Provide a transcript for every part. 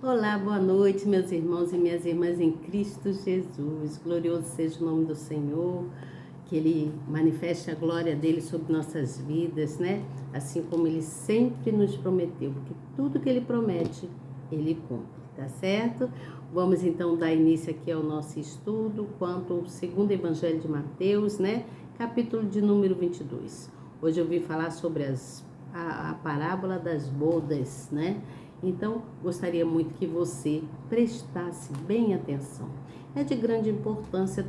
Olá, boa noite, meus irmãos e minhas irmãs em Cristo Jesus. Glorioso seja o nome do Senhor, que Ele manifeste a glória dele sobre nossas vidas, né? Assim como Ele sempre nos prometeu, porque tudo que Ele promete, Ele cumpre, tá certo? Vamos então dar início aqui ao nosso estudo quanto ao segundo Evangelho de Mateus, né? Capítulo de número 22. Hoje eu vim falar sobre a parábola das bodas, né? Então, gostaria muito que você prestasse bem atenção. É de grande importância,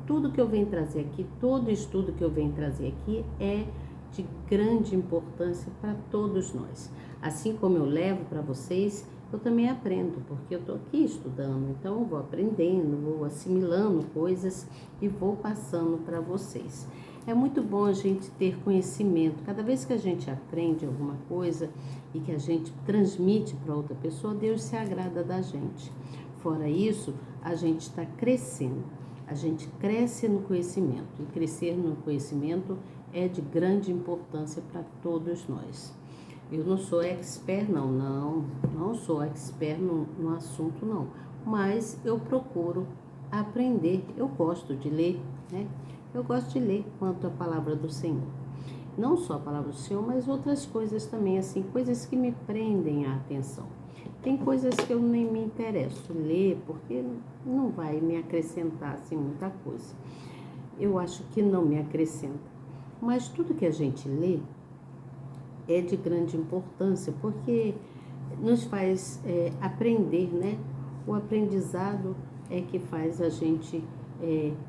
tudo que eu venho trazer aqui, todo estudo que eu venho trazer aqui é de grande importância para todos nós. Assim como eu levo para vocês, eu também aprendo, porque eu estou aqui estudando, então eu vou aprendendo, vou assimilando coisas e vou passando para vocês. É muito bom a gente ter conhecimento. Cada vez que a gente aprende alguma coisa e que a gente transmite para outra pessoa, Deus se agrada da gente. Fora isso, a gente está crescendo. A gente cresce no conhecimento. E crescer no conhecimento é de grande importância para todos nós. Eu não sou expert, não sou expert no assunto, não. Mas eu procuro aprender. Eu gosto de ler, né? Eu gosto de ler quanto à palavra do Senhor. Não só a palavra do Senhor, mas outras coisas também, assim, coisas que me prendem a atenção. Tem coisas que eu nem me interesso ler, porque não vai me acrescentar, assim, muita coisa. Eu acho que não me acrescenta. Mas tudo que a gente lê é de grande importância, porque nos faz aprender, né? O aprendizado é que faz a gente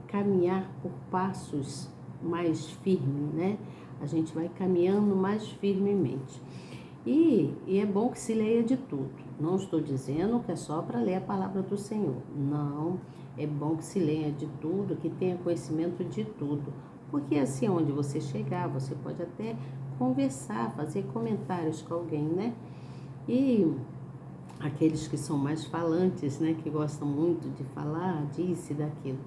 caminhar por passos mais firmes, né? A gente vai caminhando mais firmemente. E é bom que se leia de tudo. Não estou dizendo que é só para ler a palavra do Senhor. Não, é bom que se leia de tudo, que tenha conhecimento de tudo. Porque assim, onde você chegar, você pode até conversar, fazer comentários com alguém, né? E aqueles que são mais falantes, né, que gostam muito de falar disso e daquilo.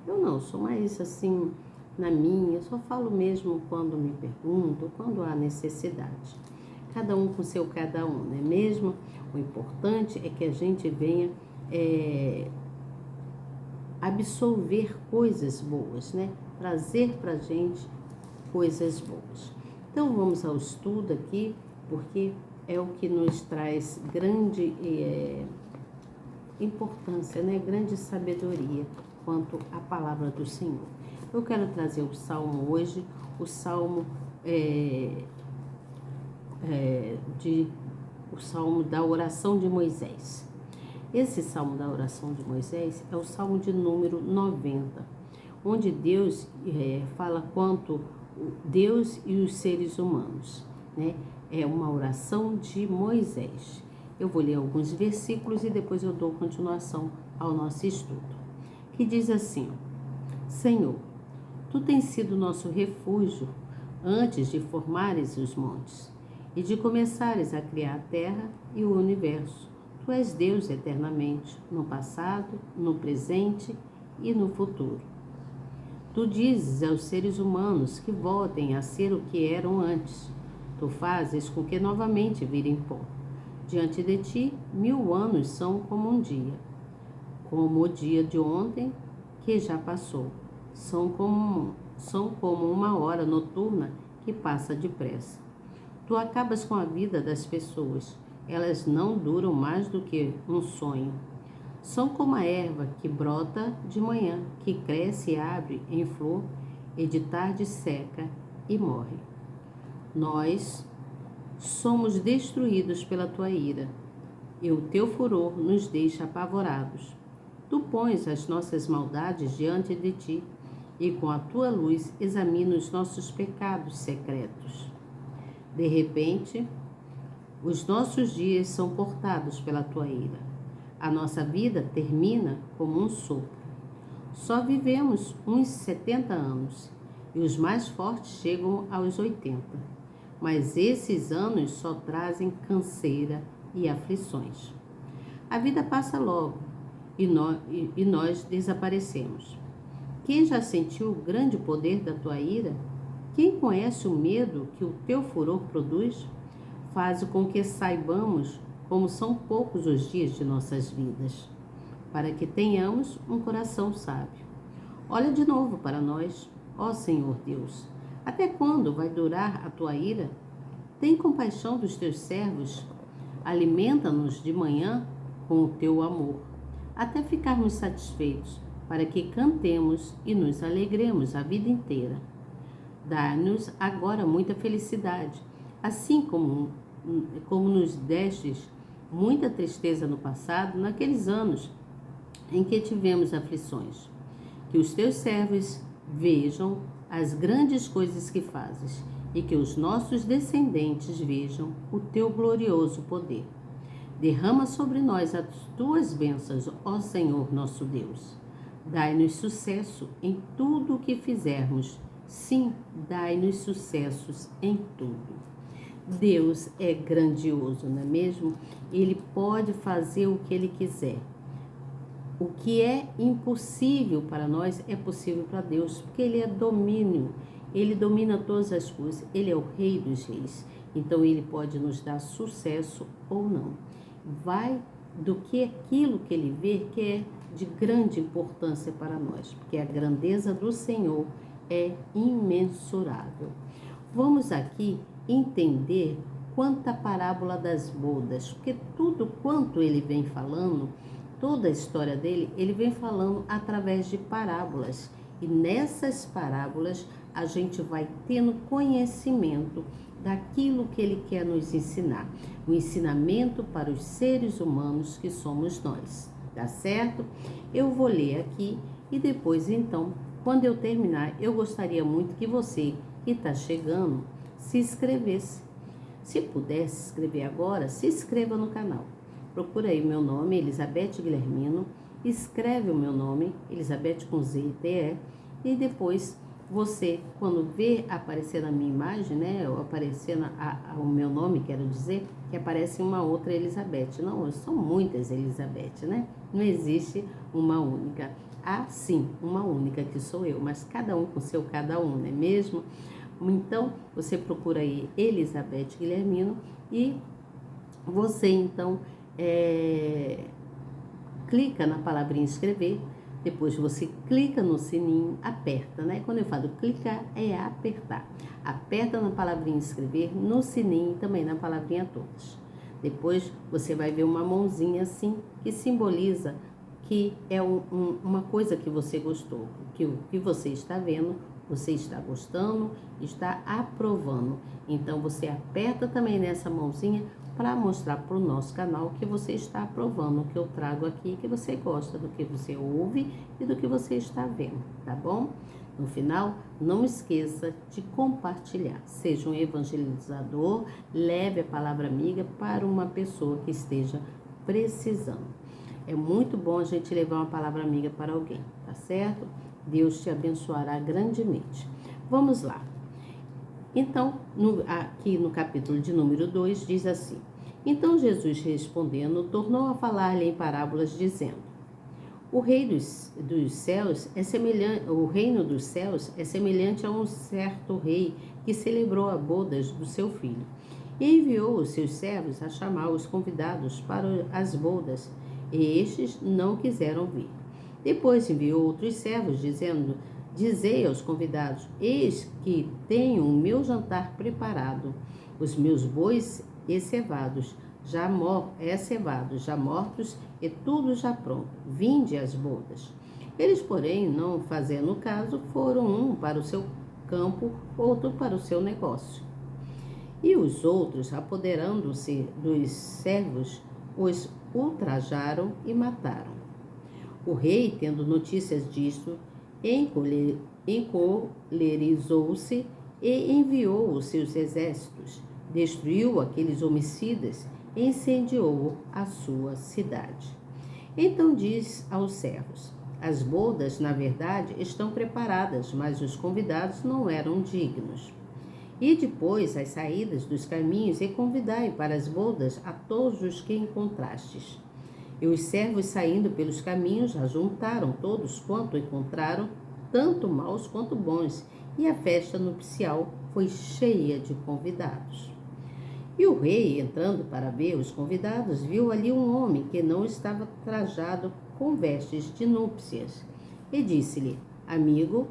Eu não, sou mais assim, na minha, eu só falo mesmo quando me perguntam, quando há necessidade. Cada um com seu cada um, não é mesmo? O importante é que a gente venha absorver coisas boas, né? Trazer pra gente coisas boas. Então vamos ao estudo aqui, porque é o que nos traz grande importância, né? Grande sabedoria quanto à palavra do Senhor. Eu quero trazer o salmo hoje, o salmo o salmo da oração de Moisés. Esse salmo da oração de Moisés é o salmo de número 90, onde Deus fala quanto Deus e os seres humanos, né? É uma oração de Moisés. Eu vou ler alguns versículos e depois eu dou continuação ao nosso estudo. Que diz assim: Senhor, Tu tens sido nosso refúgio antes de formares os montes e de começares a criar a terra e o universo. Tu és Deus eternamente, no passado, no presente e no futuro. Tu dizes aos seres humanos que voltem a ser o que eram antes. Tu fazes com que novamente virem pó. Diante de ti, 1000 anos são como um dia, como o dia de ontem que já passou. São como uma hora noturna que passa depressa. Tu acabas com a vida das pessoas. Elas não duram mais do que um sonho. São como a erva que brota de manhã, que cresce e abre em flor, e de tarde seca e morre. Nós somos destruídos pela tua ira, e o teu furor nos deixa apavorados. Tu pões as nossas maldades diante de ti, e com a tua luz examina os nossos pecados secretos. De repente, os nossos dias são cortados pela tua ira. A nossa vida termina como um sopro. Só vivemos uns 70 anos, e os mais fortes chegam aos 80. Mas esses anos só trazem canseira e aflições. A vida passa logo, e nós desaparecemos. Quem já sentiu o grande poder da tua ira? Quem conhece o medo que o teu furor produz? Faz com que saibamos como são poucos os dias de nossas vidas, para que tenhamos um coração sábio. Olha de novo para nós, ó Senhor Deus. Até quando vai durar a tua ira? Tem compaixão dos teus servos. Alimenta-nos de manhã com o teu amor, até ficarmos satisfeitos, para que cantemos e nos alegremos a vida inteira. Dá-nos agora muita felicidade, assim como nos destes muita tristeza no passado, naqueles anos em que tivemos aflições. Que os teus servos vejam as grandes coisas que fazes e que os nossos descendentes vejam o teu glorioso poder. Derrama sobre nós as tuas bênçãos, ó Senhor nosso Deus. Dai-nos sucesso em tudo o que fizermos. Sim, dai-nos sucessos em tudo. Deus é grandioso, não é mesmo? Ele pode fazer o que Ele quiser. O que é impossível para nós é possível para Deus, porque Ele é domínio, Ele domina todas as coisas, Ele é o Rei dos Reis. Então Ele pode nos dar sucesso ou não. Vai do que aquilo que Ele vê que é de grande importância para nós, porque a grandeza do Senhor é imensurável. Vamos aqui entender quanto a parábola das bodas, porque tudo quanto Ele vem falando, toda a história dele, ele vem falando através de parábolas. E nessas parábolas a gente vai tendo conhecimento daquilo que ele quer nos ensinar. O ensinamento para os seres humanos que somos nós. Tá certo? Eu vou ler aqui e depois, então, quando eu terminar, eu gostaria muito que você que está chegando se inscrevesse. Se puder se inscrever agora, se inscreva no canal. Procura aí o meu nome, Elizabeth Guilhermino, escreve o meu nome, Elizabeth com Z e T-E, e depois você, quando ver aparecer na minha imagem, né, ou aparecer o meu nome, quero dizer, que aparece uma outra Elizabeth. Não, são muitas Elizabeth, né? Não existe uma única. Há sim, uma única que sou eu, mas cada um com seu cada um, não é mesmo? Então, você procura aí Elizabeth Guilhermino e você, então, clica na palavrinha inscrever, depois você clica no sininho, aperta, né? Quando eu falo clicar, é apertar. Aperta na palavrinha inscrever, no sininho e também na palavrinha todas. Depois você vai ver uma mãozinha assim, que simboliza que é uma coisa que você gostou, que o que você está vendo, você está gostando, está aprovando. Então você aperta também nessa mãozinha para mostrar para o nosso canal que você está aprovando o que eu trago aqui, que você gosta do que você ouve e do que você está vendo, tá bom? No final, não esqueça de compartilhar. Seja um evangelizador, leve a palavra amiga para uma pessoa que esteja precisando. É muito bom a gente levar uma palavra amiga para alguém, tá certo? Deus te abençoará grandemente. Vamos lá. Então, aqui no capítulo de número 2, diz assim: Então Jesus respondendo, tornou a falar-lhe em parábolas, dizendo: O reino dos céus é semelhante a um certo rei que celebrou a bodas do seu filho. E enviou os seus servos a chamar os convidados para as bodas, e estes não quiseram vir. Depois enviou outros servos, dizendo: Dizei aos convidados: Eis que tenho o meu jantar preparado, os meus bois cevados, já mortos, e tudo já pronto. Vinde às bodas. Eles, porém, não fazendo caso, foram um para o seu campo, outro para o seu negócio. E os outros, apoderando-se dos servos, os ultrajaram e mataram. O rei, tendo notícias disto, encolerizou-se e enviou os seus exércitos, destruiu aqueles homicidas e incendiou a sua cidade. Então diz aos servos: As bodas, na verdade, estão preparadas, mas os convidados não eram dignos. E depois, às saídas dos caminhos, e convidai para as bodas a todos os que encontrastes. E os servos, saindo pelos caminhos, ajuntaram todos quanto encontraram, tanto maus quanto bons, e a festa nupcial foi cheia de convidados. E o rei, entrando para ver os convidados, viu ali um homem que não estava trajado com vestes de núpcias. E disse-lhe: Amigo,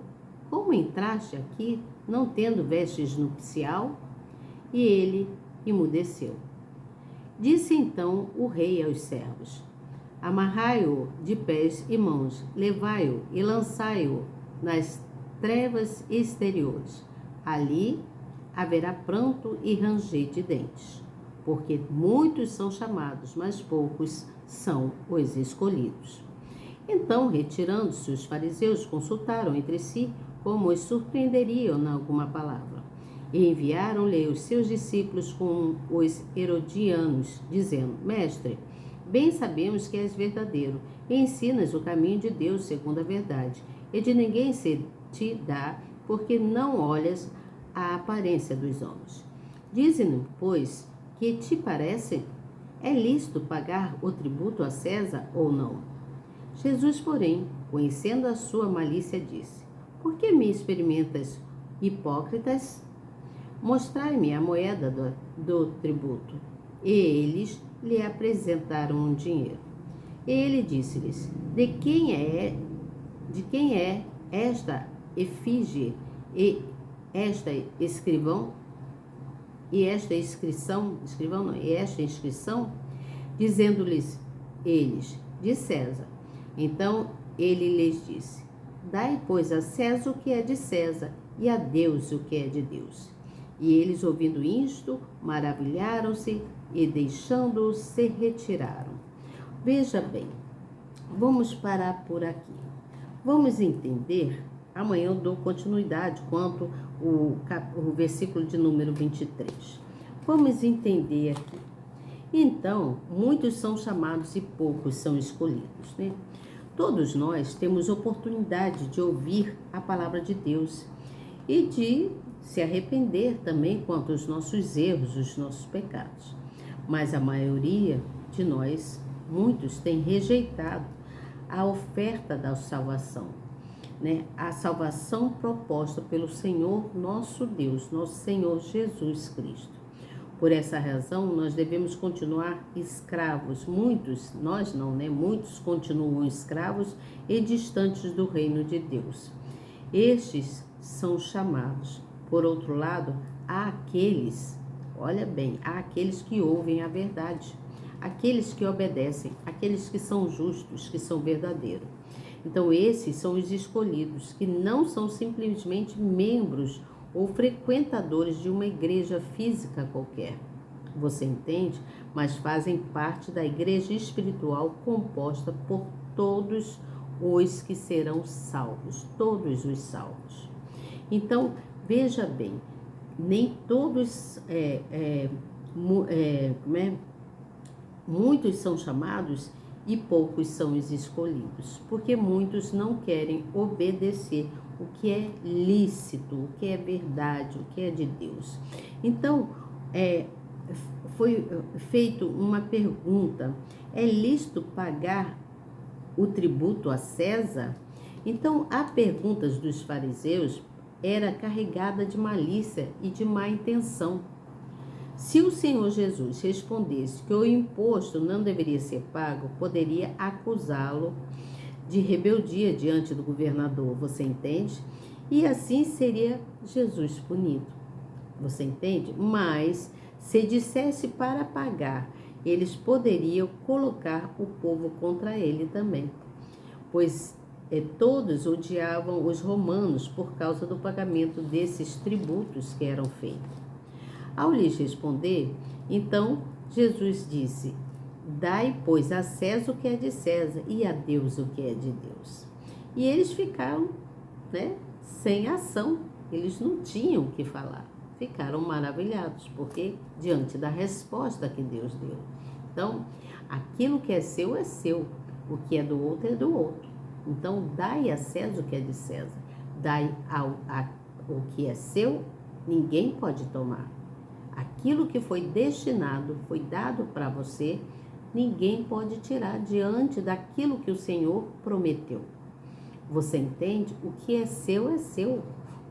como entraste aqui, não tendo vestes nupcial? E ele emudeceu. Disse então o rei aos servos: Amarrai-o de pés e mãos, levai-o e lançai-o nas trevas exteriores. Ali haverá pranto e ranger de dentes, porque muitos são chamados, mas poucos são os escolhidos. Então, retirando-se, os fariseus consultaram entre si como os surpreenderiam em alguma palavra. E enviaram-lhe os seus discípulos com os herodianos, dizendo: Mestre, bem sabemos que és verdadeiro, e ensinas o caminho de Deus segundo a verdade, e de ninguém se te dá, porque não olhas a aparência dos homens. Dize-nos, pois, que te parece? É lícito pagar o tributo a César ou não? Jesus, porém, conhecendo a sua malícia, disse: Por que me experimentas, hipócritas? Mostrai-me a moeda do tributo. E eles lhe apresentaram um dinheiro. E ele disse-lhes: De quem é esta efígie e esta inscrição? E esta inscrição? Dizendo-lhes eles: De César. Então ele lhes disse: Dai, pois, a César o que é de César, e a Deus o que é de Deus. E eles, ouvindo isto, maravilharam-se e, deixando-o, se retiraram. Veja bem, vamos parar por aqui. Vamos entender, amanhã eu dou continuidade quanto o versículo de número 23. Vamos entender aqui. Então, muitos são chamados e poucos são escolhidos, né? Todos nós temos oportunidade de ouvir a palavra de Deus e de se arrepender também quanto aos nossos erros, os nossos pecados. Mas a maioria de nós, muitos, têm rejeitado a oferta da salvação, né? A salvação proposta pelo Senhor nosso Deus, nosso Senhor Jesus Cristo. Por essa razão, nós devemos continuar escravos. Muitos, nós não, né? Muitos continuam escravos e distantes do reino de Deus. Estes são chamados. Por outro lado, há aqueles, olha bem, há aqueles que ouvem a verdade, aqueles que obedecem, aqueles que são justos, que são verdadeiros. Então, esses são os escolhidos, que não são simplesmente membros ou frequentadores de uma igreja física qualquer. Você entende? Mas fazem parte da igreja espiritual composta por todos os que serão salvos, todos os salvos. Então, veja bem, nem todos, muitos são chamados e poucos são os escolhidos, porque muitos não querem obedecer o que é lícito, o que é verdade, o que é de Deus. Então, foi feita uma pergunta: é lícito pagar o tributo a César? Então, a pergunta dos fariseus era carregada de malícia e de má intenção. Se o Senhor Jesus respondesse que o imposto não deveria ser pago, poderia acusá-lo de rebeldia diante do governador, você entende? E assim seria Jesus punido, você entende? Mas, se dissesse para pagar, eles poderiam colocar o povo contra ele também, pois todos odiavam os romanos por causa do pagamento desses tributos que eram feitos. Ao lhes responder, então, Jesus disse: Dai, pois, a César o que é de César e a Deus o que é de Deus. E eles ficaram, sem ação, eles não tinham o que falar. Ficaram maravilhados, porque diante da resposta que Deus deu. Então, aquilo que é seu, o que é do outro é do outro. Então, dai a César o que é de César. Dai o que é seu, ninguém pode tomar. Aquilo que foi destinado, foi dado para você, ninguém pode tirar diante daquilo que o Senhor prometeu. Você entende? O que é seu,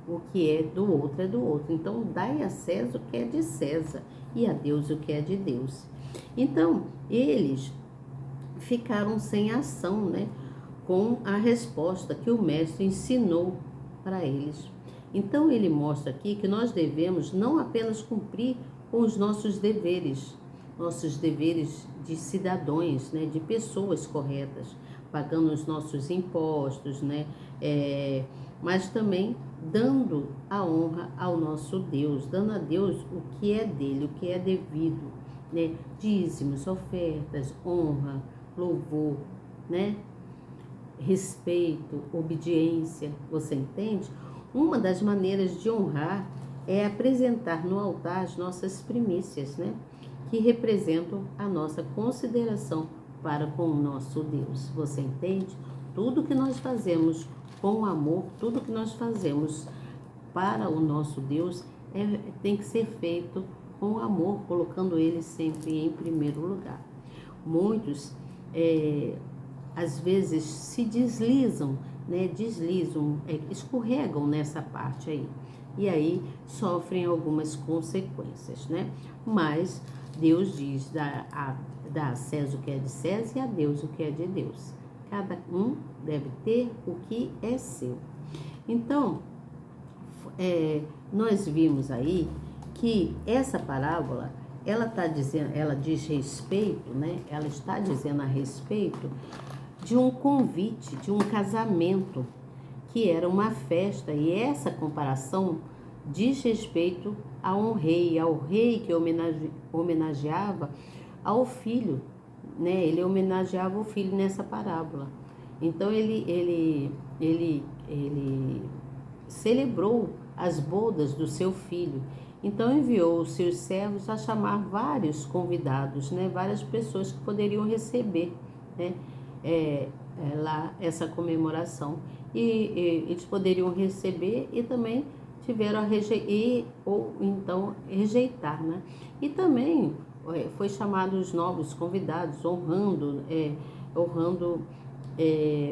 o que é do outro é do outro. Então, dai a César o que é de César e a Deus o que é de Deus. Então, eles ficaram sem ação, né, com a resposta que o mestre ensinou para eles. Então, ele mostra aqui que nós devemos não apenas cumprir com os nossos deveres de cidadãos, né, de pessoas corretas, pagando os nossos impostos, né, mas também dando a honra ao nosso Deus, dando a Deus o que é dele, o que é devido, né, dízimos, ofertas, honra, louvor, né, respeito, obediência, você entende? Uma das maneiras de honrar é apresentar no altar as nossas primícias, né, que representam a nossa consideração para com o nosso Deus. Você entende? Tudo que nós fazemos com amor, tudo que nós fazemos para o nosso Deus tem que ser feito com amor, colocando Ele sempre em primeiro lugar. Muitos, às vezes, se deslizam, né? Escorregam nessa parte aí. E aí sofrem algumas consequências, né? Mas Deus diz, dá a César o que é de César e a Deus o que é de Deus. Cada um deve ter o que é seu. Então, nós vimos aí que essa parábola, ela diz respeito, né? Ela está dizendo a respeito de um convite, de um casamento, que era uma festa, e essa comparação diz respeito ao rei que homenageava ao filho, né? Ele homenageava o filho nessa parábola. Então ele celebrou as bodas do seu filho. Então enviou os seus servos a chamar vários convidados, né? Várias pessoas que poderiam receber, né? Lá essa comemoração. E eles poderiam receber e também tiveram a rejeitar, né? E também foi chamado os novos convidados, honrando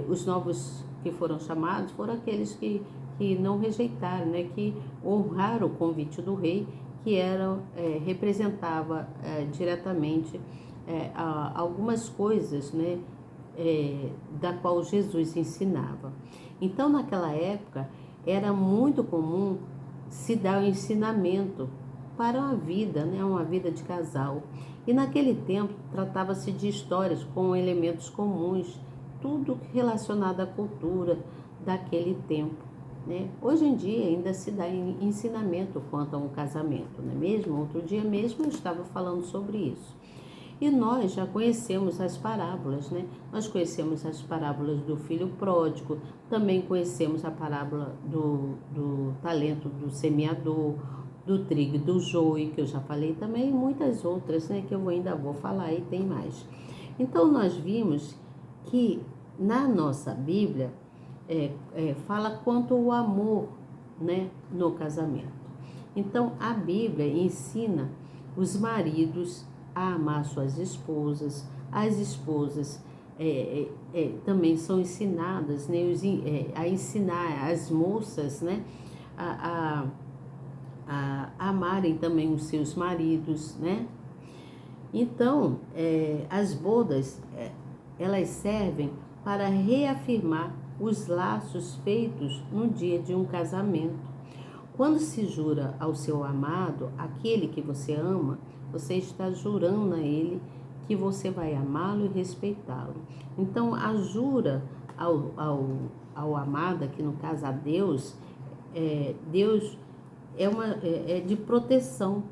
os novos que foram chamados, foram aqueles que não rejeitaram, né? Que honraram o convite do rei, que representava diretamente algumas coisas, né? Da qual Jesus ensinava. Então, naquela época, era muito comum se dar o ensinamento para uma vida, né? Uma vida de casal. E naquele tempo, tratava-se de histórias com elementos comuns, tudo relacionado à cultura daquele tempo, né? Hoje em dia, ainda se dá ensinamento quanto a um casamento, não é mesmo? Outro dia mesmo eu estava falando sobre isso. E nós já conhecemos as parábolas, né? Nós conhecemos as parábolas do filho pródigo, também conhecemos a parábola do talento do semeador, do trigo e do joio, que eu já falei também, e muitas outras, né? Que eu ainda vou falar e tem mais. Então, nós vimos que na nossa Bíblia fala quanto ao amor, né? No casamento. Então, a Bíblia ensina os maridos a amar suas esposas, as esposas também são ensinadas, né, a ensinar as moças, né, a amarem também os seus maridos, né? Então, as bodas, elas servem para reafirmar os laços feitos no dia de um casamento. Quando se jura ao seu amado, aquele que você ama, você está jurando a ele que você vai amá-lo e respeitá-lo. Então, a jura ao amado, que no caso a Deus, Deus é de proteção,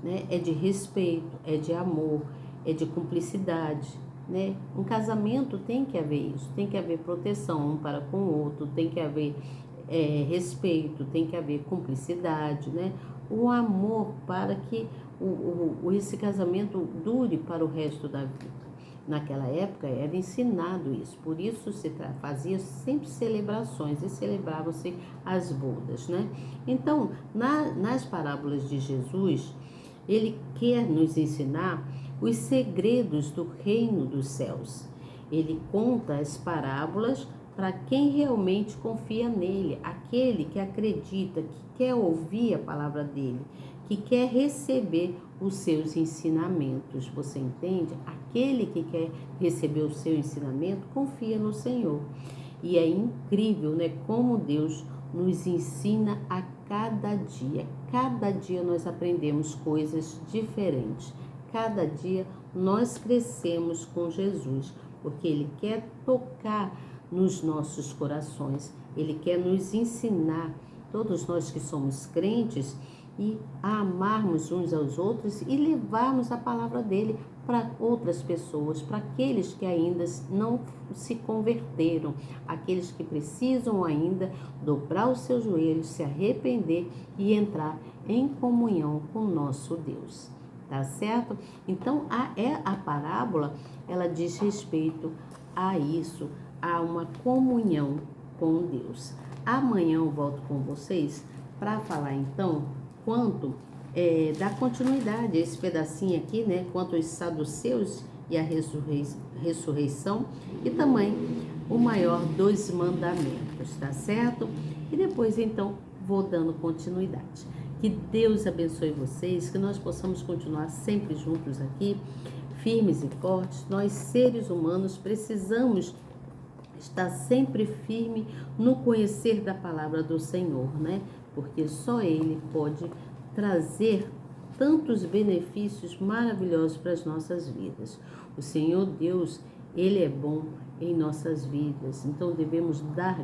né? É de respeito, é de amor, é de cumplicidade, né? Um casamento tem que haver isso, tem que haver proteção um para com o outro, tem que haver respeito, tem que haver cumplicidade, né? O amor para que esse casamento dure para o resto da vida. Naquela época era ensinado isso, por isso se fazia sempre celebrações e celebravam-se as bodas, né? Então, nas parábolas de Jesus, ele quer nos ensinar os segredos do reino dos céus. Ele conta as parábolas para quem realmente confia nele, aquele que acredita, que quer ouvir a palavra dele, que quer receber os seus ensinamentos. Você entende? Aquele que quer receber o seu ensinamento, confia no Senhor. E é incrível, né, como Deus nos ensina a cada dia. Cada dia nós aprendemos coisas diferentes. Cada dia nós crescemos com Jesus, porque Ele quer tocar nos nossos corações. Ele quer nos ensinar, todos nós que somos crentes, e a amarmos uns aos outros e levarmos a palavra dele para outras pessoas, para aqueles que ainda não se converteram, aqueles que precisam ainda dobrar os seus joelhos, se arrepender e entrar em comunhão com o nosso Deus. Tá certo? Então, a parábola, ela diz respeito a isso, a uma comunhão com Deus. Amanhã eu volto com vocês para falar, então, quanto da continuidade, esse pedacinho aqui, né? Quanto aos saduceus e a ressurreição, e também o maior dos mandamentos, tá certo? E depois, então, vou dando continuidade. Que Deus abençoe vocês, que nós possamos continuar sempre juntos aqui, firmes e fortes. Nós, seres humanos, precisamos estar sempre firme no conhecer da palavra do Senhor, né? Porque só Ele pode trazer tantos benefícios maravilhosos para as nossas vidas. O Senhor Deus, Ele é bom em nossas vidas, então devemos dar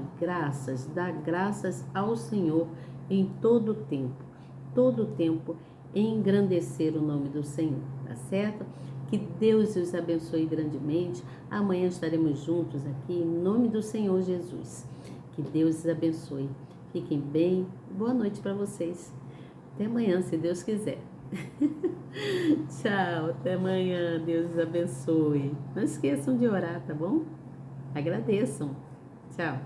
graças ao Senhor em todo o tempo, engrandecer o nome do Senhor, tá certo? Que Deus os abençoe grandemente. Amanhã estaremos juntos aqui, em nome do Senhor Jesus. Que Deus os abençoe. Fiquem bem. Boa noite para vocês. Até amanhã, se Deus quiser. Tchau, até amanhã. Deus os abençoe. Não esqueçam de orar, tá bom? Agradeçam. Tchau.